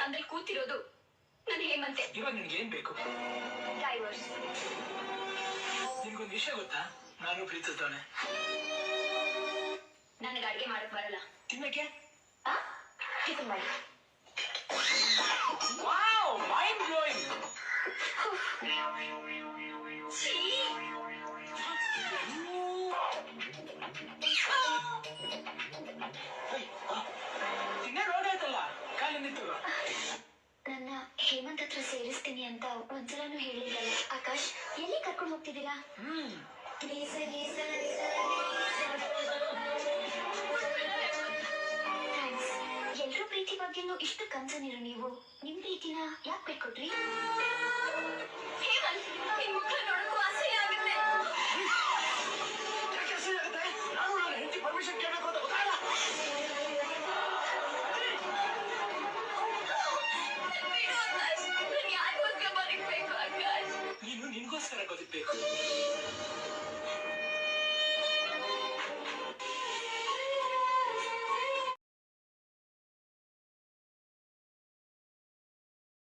ಸ್ಥಾನದಲ್ಲಿ ಕೂತಿರೋದು ನಾನು ಹೇಮಂತೆ. ಇವಾಗ ನಿನ್ಗೆ ಏನ್ ಬೇಕು? ಡೈವರ್ಸ್. ನಿನ್ಗೊಂದು ವಿಷಯ ಗೊತ್ತಾ? ನಾನು ಪ್ರೀತಿಸ್ತಾನೆ. ನನಗೆ ಅಡಿಗೆ ಮಾಡಕ್ ಬರಲ್ಲ. ತಿನ್ನಕ್ಕೆ ಟಿಫನ್ ಮಾಡಿ. Wow, mind blowing. ತಿನ್ನ ನೋಡಾಯ್ತಲ್ಲ, ಕಾಲಿ ನಿಂತು. ನನ್ನ ಹೇಮಂತ್ ಹತ್ರ ಸೇರಿಸ್ತೀನಿ ಅಂತ ಒಂದ್ಸಲನೂ ಹೇಳಿಲ್ಲಲ್ಲ. ಆಕಾಶ್, ಎಲ್ಲಿ ಕರ್ಕೊಂಡು ಹೋಗ್ತಿದ್ದೀರಾ? ಎಲ್ರೂ ಪ್ರೀತಿ ಬಗ್ಗೆನೂ ಇಷ್ಟು ಕನ್ಸನಿರು ನೀವು. ನಿಮ್ ಪ್ರೀತಿನ ಯಾಕೆ ಬಿಟ್ಕೊಟ್ರಿ? ಹೇಮಂತ್, ನಿನ್ ಮುಖ ನೋಡಕ್ಕೂ ಅಸಹ್ಯ ಆಗುತ್ತೆ. ನಾನು ನನ್ನ ಹೆಂಡತಿ ಪರ್ಮಿಷನ್ ಕೇಳಬೇಕು ಅಂತ ಗೊತ್ತಾಗಲ್ಲ. ಯಾರಿಗೋಸ್ಕರ ಬದುಕ್ಬೇಕು ಆಕಾಶ್? ನೀನು ನಿನ್ಗೋಸ್ಕರ ಬದುಕ್ಬೇಕು.